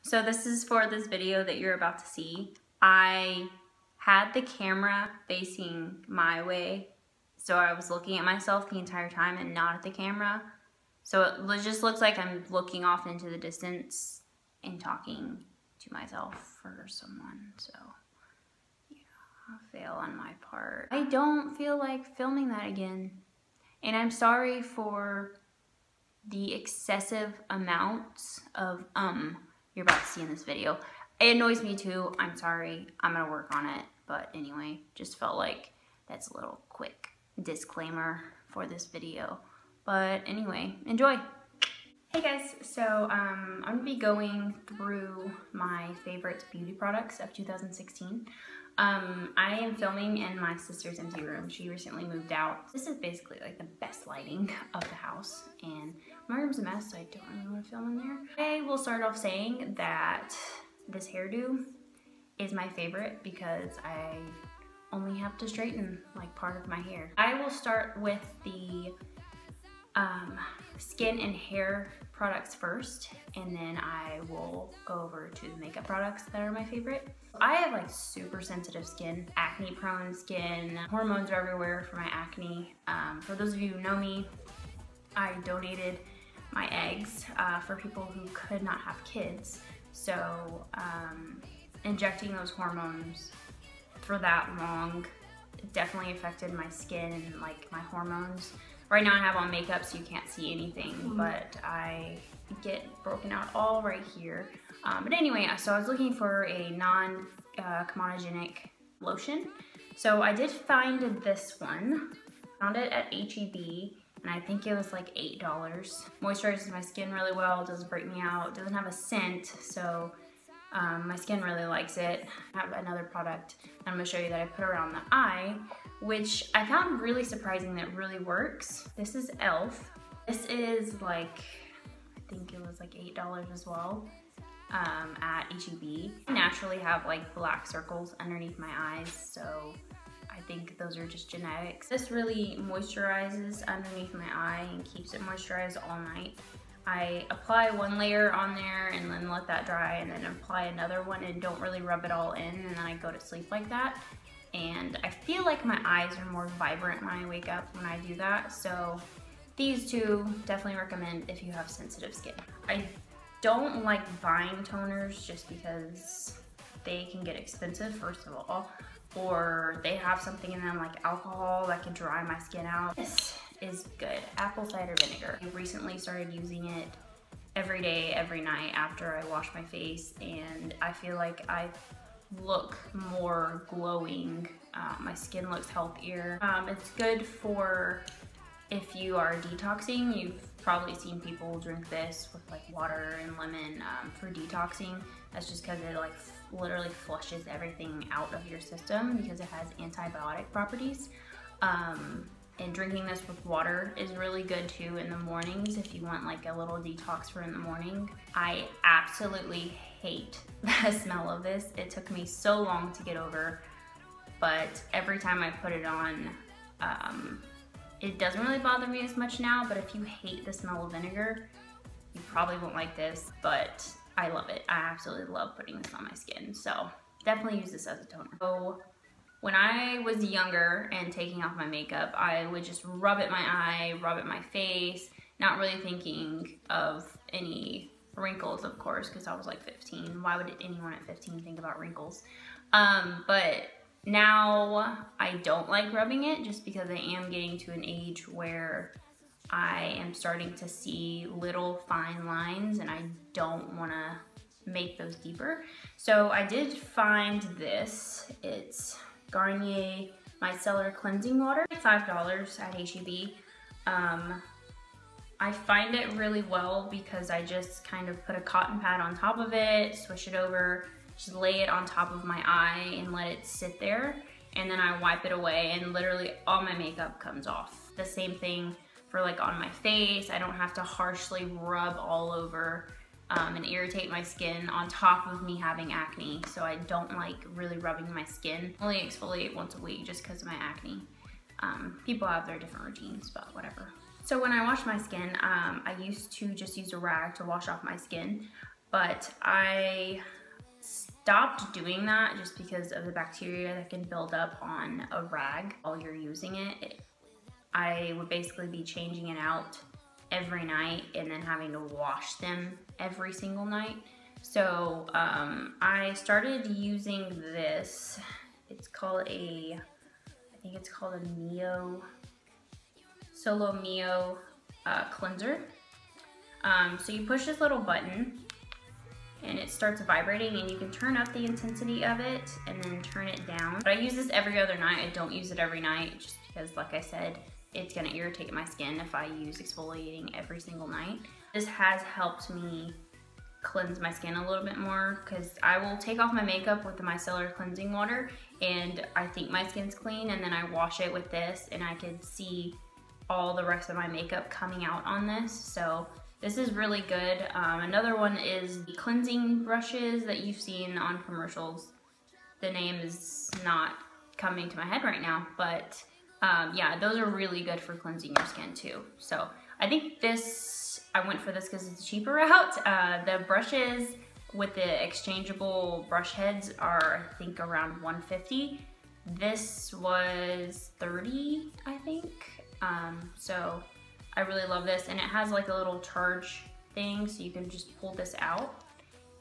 So this is for this video that you're about to see. I had the camera facing my way, so I was looking at myself the entire time and not at the camera. So it just looks like I'm looking off into the distance and talking to myself or someone, so yeah, a fail on my part. I don't feel like filming that again, and I'm sorry for the excessive amounts of you're about to see in this video. It annoys me too. I'm sorry. I'm gonna work on it. But anyway, just felt like that's a little quick disclaimer for this video. But anyway, enjoy. Hey guys, so I'm gonna be going through my favorite beauty products of 2016. I am filming in my sister's empty room. She recently moved out. This is basically like the best lighting of the house, and my room's a mess, so I don't really want to film in there. I will start off saying that this hairdo is my favorite because I only have to straighten like part of my hair. I will start with the skin and hair products first, and then I will go over to the makeup products that are my favorite. I have like super sensitive skin, acne prone skin, hormones are everywhere for my acne. For those of you who know me, I donated my eggs for people who could not have kids. So injecting those hormones for that long definitely affected my skin and like my hormones. Right now I have on makeup so you can't see anything, but I get broken out all right here. But anyway, so I was looking for a non-comedogenic lotion. So I did find this one. Found it at HEB, and I think it was like $8. Moisturizes my skin really well, doesn't break me out, doesn't have a scent, so my skin really likes it. I have another product I'm gonna show you that I put around the eye, which I found really surprising that really works. This is Elf. This is like, I think it was like $8 as well at HEB. I naturally have like black circles underneath my eyes, so I think those are just genetics. This really moisturizes underneath my eye and keeps it moisturized all night. I apply one layer on there and then let that dry, and then apply another one and don't really rub it all in, and then I go to sleep like that. And I feel like my eyes are more vibrant when I wake up when I do that. So these two definitely recommend if you have sensitive skin. I don't like Vine toners just because they can get expensive, first of all, or they have something in them like alcohol that can dry my skin out. This is good. Apple cider vinegar. I recently started using it every day, every night after I wash my face, and I feel like I look more glowing. My skin looks healthier. It's good for if you are detoxing. You've probably seen people drink this with like water and lemon for detoxing. That's just because it like literally flushes everything out of your system because it has antibiotic properties. And drinking this with water is really good too in the mornings if you want like a little detox for in the morning. I absolutely hate the smell of this. It took me so long to get over, but every time I put it on, it doesn't really bother me as much now, but if you hate the smell of vinegar, you probably won't like this, but I love it. I absolutely love putting this on my skin, so definitely use this as a toner. So when I was younger and taking off my makeup, I would just rub it my eye, rub it my face, not really thinking of any wrinkles, of course, because I was like 15. Why would anyone at 15 think about wrinkles? But now I don't like rubbing it just because I am getting to an age where I am starting to see little fine lines and I don't want to make those deeper. So I did find this. It's Garnier Micellar Cleansing Water, $5 at HEB. I find it really well because I just kind of put a cotton pad on top of it, swish it over, just lay it on top of my eye and let it sit there, and then I wipe it away and literally all my makeup comes off. The same thing for like on my face. I don't have to harshly rub all over and irritate my skin on top of me having acne, so I don't like really rubbing my skin. I only exfoliate once a week just because of my acne. People have their different routines, but whatever. So when I wash my skin, I used to just use a rag to wash off my skin, but I stopped doing that just because of the bacteria that can build up on a rag while you're using it. I would basically be changing it out every night and then having to wash them every single night. So I started using this. It's called I think it's called a Solo Mio cleanser. So you push this little button and it starts vibrating, and you can turn up the intensity of it and then turn it down. But I use this every other night. I don't use it every night just because, like I said, it's gonna irritate my skin if I use exfoliating every single night. This has helped me cleanse my skin a little bit more, because I will take off my makeup with the micellar cleansing water and I think my skin's clean, and then I wash it with this and I can see all the rest of my makeup coming out on this. So this is really good. Another one is the cleansing brushes that you've seen on commercials. The name is not coming to my head right now, but yeah, those are really good for cleansing your skin too. So I think I went for this because it's a cheaper route. The brushes with the exchangeable brush heads are, I think, around $150. This was $30, I think. So I really love this, and it has like a little charge thing, so you can just pull this out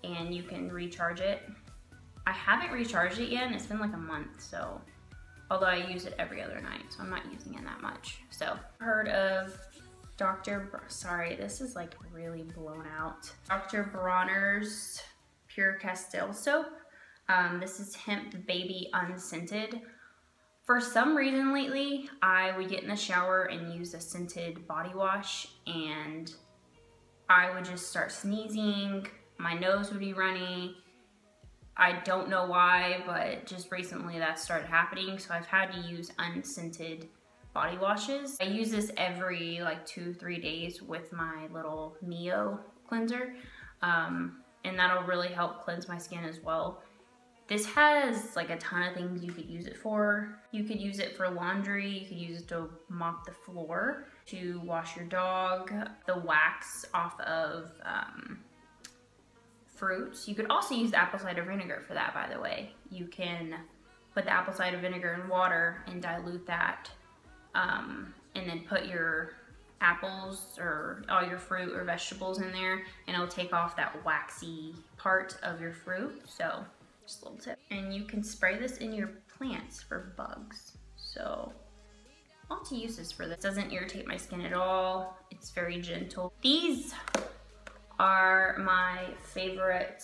and you can recharge it. I haven't recharged it yet, and it's been like a month, so although I use it every other night, so I'm not using it that much. So heard of sorry, this is like really blown out. Dr. Bronners Pure Castille Soap. This is hemp baby unscented. For some reason lately, I would get in the shower and use a scented body wash, and I would just start sneezing, my nose would be runny. I don't know why, but just recently that started happening, so I've had to use unscented body washes. I use this every like 2-3 days with my little Mio cleanser, and that'll really help cleanse my skin as well. This has like a ton of things you could use it for. You could use it for laundry, you could use it to mop the floor, to wash your dog, the wax off of fruits. You could also use apple cider vinegar for that, by the way. You can put the apple cider vinegar in water and dilute that, and then put your apples or all your fruit or vegetables in there, and it'll take off that waxy part of your fruit. So just a little tip. And you can spray this in your plants for bugs. So lots of uses for this. It doesn't irritate my skin at all. It's very gentle. These are my favorite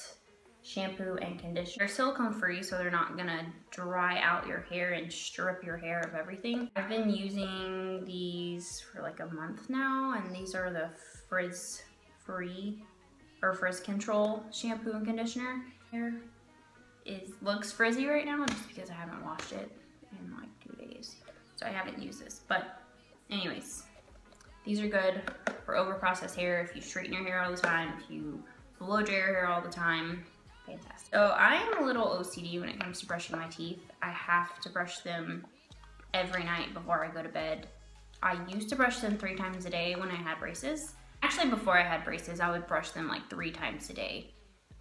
shampoo and conditioner. They're silicone free, so they're not gonna dry out your hair and strip your hair of everything. I've been using these for like a month now, and these are the frizz free or frizz control shampoo and conditioner. Hair looks frizzy right now just because I haven't washed it in like 2 days, so I haven't used this. But anyways, these are good for overprocessed hair, if you straighten your hair all the time, if you blow dry your hair all the time. Fantastic. So I am a little OCD when it comes to brushing my teeth. I have to brush them every night before I go to bed. I used to brush them 3 times a day when I had braces. Actually, before I had braces, I would brush them like 3 times a day.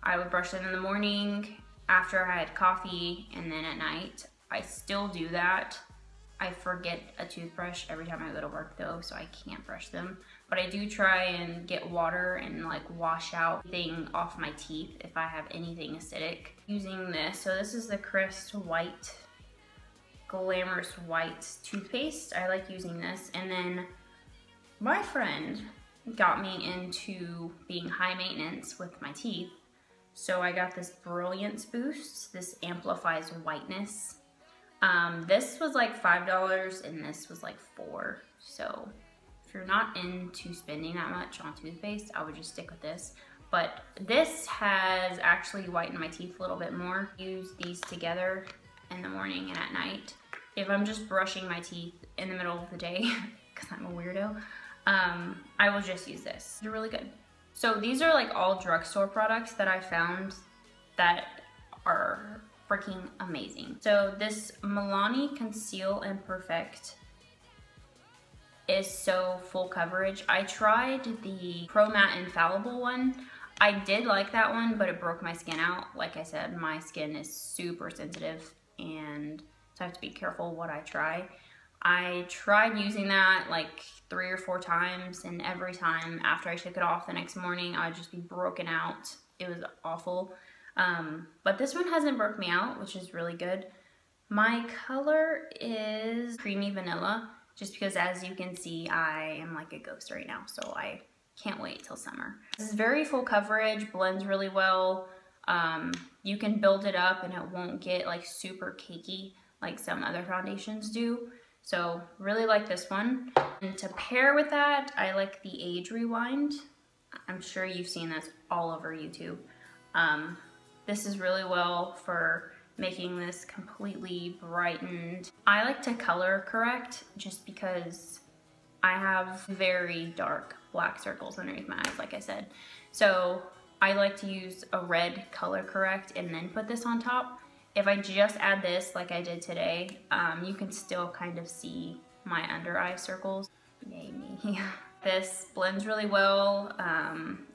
I would brush them in the morning, after I had coffee, and then at night. I still do that. I forget a toothbrush every time I go to work though, so I can't brush them. But I do try and get water and like wash out anything off my teeth if I have anything acidic. Using this, so this is the Crest white, glamorous white toothpaste. I like using this. And then my friend got me into being high maintenance with my teeth. So I got this Brilliance Boost. This amplifies whiteness. This was like $5 and this was like $4. So if you're not into spending that much on toothpaste, I would just stick with this. But this has actually whitened my teeth a little bit more. Use these together in the morning and at night. If I'm just brushing my teeth in the middle of the day, because I'm a weirdo, I will just use this. They're really good. So these are like all drugstore products that I found that are freaking amazing. So this Milani Conceal and Perfect is so full coverage. I tried the Pro Matte Infallible one. I did like that one, but it broke my skin out. Like I said, my skin is super sensitive, and so I have to be careful what I try. I tried using that like 3 or 4 times, and every time after I took it off the next morning, I would just be broken out. It was awful. But this one hasn't broke me out, which is really good. My color is creamy vanilla, just because as you can see, I am like a ghost right now, so I can't wait till summer. This is very full coverage, blends really well. You can build it up and it won't get like super cakey like some other foundations do. So really like this one. And to pair with that, I like the Age Rewind. I'm sure you've seen this all over YouTube. This is really well for making this completely brightened. I like to color correct just because I have very dark black circles underneath my eyes, like I said. So I like to use a red color correct and then put this on top. If I just add this like I did today, you can still kind of see my under eye circles. Yay me. This blends really well.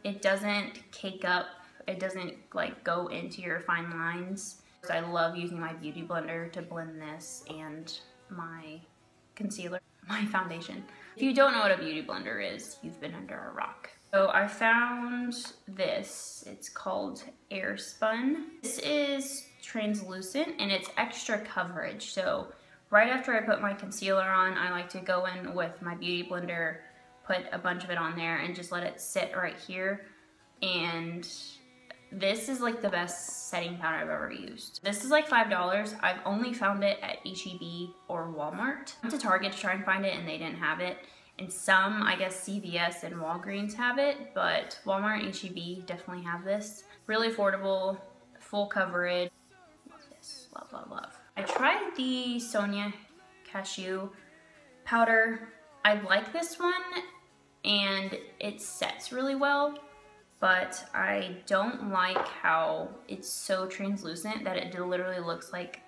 It doesn't cake up. It doesn't like go into your fine lines. I love using my beauty blender to blend this and my concealer, my foundation. If you don't know what a beauty blender is, you've been under a rock. So I found this. It's called Airspun. This is translucent and it's extra coverage. So right after I put my concealer on, I like to go in with my beauty blender, put a bunch of it on there and just let it sit right here. And this is like the best setting powder I've ever used. This is like $5. I've only found it at H-E-B or Walmart. I went to Target to try and find it and they didn't have it. And some, I guess CVS and Walgreens have it, but Walmart and H-E-B definitely have this. Really affordable, full coverage. Love this, love, love, love. I tried the Sonia Kashuk powder. I like this one and it sets really well, but I don't like how it's so translucent that it literally looks like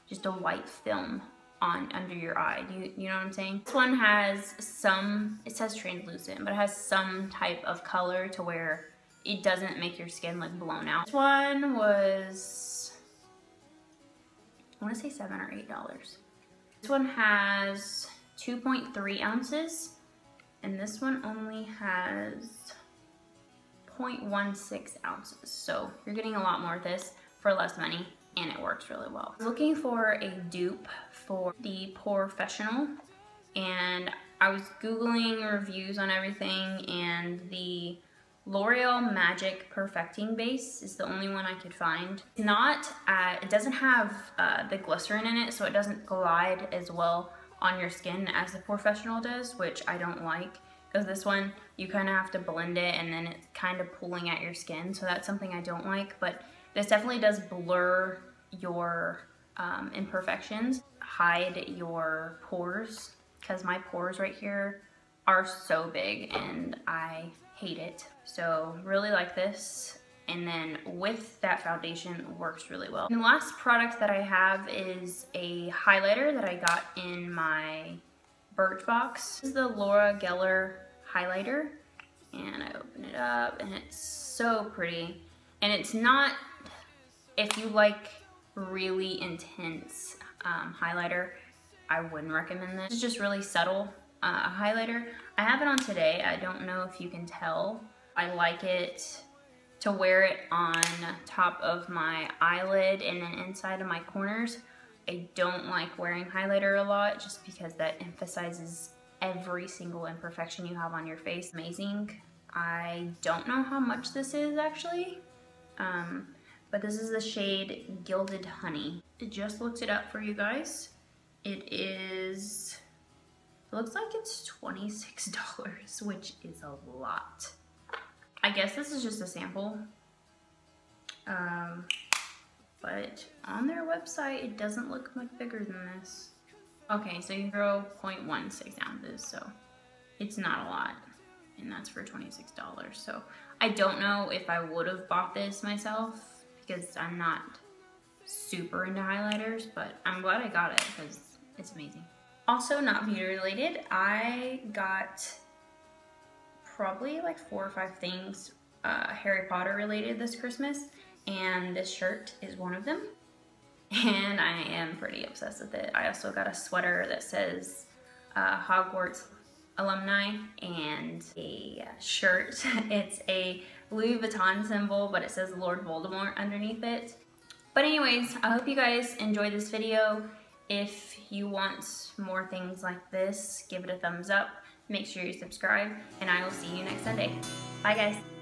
just a white film on under your eye. You know what I'm saying? This one has some, it says translucent, but it has some type of color to where it doesn't make your skin look blown out. This one was, I want to say $7 or $8. This one has 2.3 ounces, and this one only has 0.16 ounces. So you're getting a lot more of this for less money, and it works really well. I was looking for a dupe for the Professional, and I was Googling reviews on everything, and the L'Oreal Magic Perfecting Base is the only one I could find. It doesn't have the glycerin in it, so it doesn't glide as well on your skin as the Professional does, which I don't like, because this one, you kind of have to blend it and then it's kind of pulling at your skin, so that's something I don't like. But this definitely does blur your imperfections, hide your pores, because my pores right here are so big and I hate it. So really like this, and then with that foundation works really well. And the last product that I have is a highlighter that I got in my Birchbox. This is the Laura Geller highlighter, and I open it up and it's so pretty. And it's not, if you like really intense highlighter, I wouldn't recommend this. It's just really subtle highlighter. I have it on today. I don't know if you can tell. I like it to wear it on top of my eyelid and then inside of my corners. I don't like wearing highlighter a lot just because that emphasizes every single imperfection you have on your face. Amazing. I don't know how much this is actually, but this is the shade Gilded Honey. It just looked it up for you guys. It looks like it's $26, which is a lot. I guess this is just a sample, but on their website, it doesn't look much bigger than this. Okay, so you throw 0.16 ounces, so it's not a lot, and that's for $26. So I don't know if I would have bought this myself because I'm not super into highlighters, but I'm glad I got it because it's amazing. Also, not beauty related, I got probably like 4 or 5 things Harry Potter related this Christmas, and this shirt is one of them. And I am pretty obsessed with it. I also got a sweater that says Hogwarts alumni, and a shirt. It's a Louis Vuitton symbol, but it says Lord Voldemort underneath it. But anyways, I hope you guys enjoyed this video. If you want more things like this, give it a thumbs up. Make sure you subscribe, and I will see you next Sunday. Bye guys.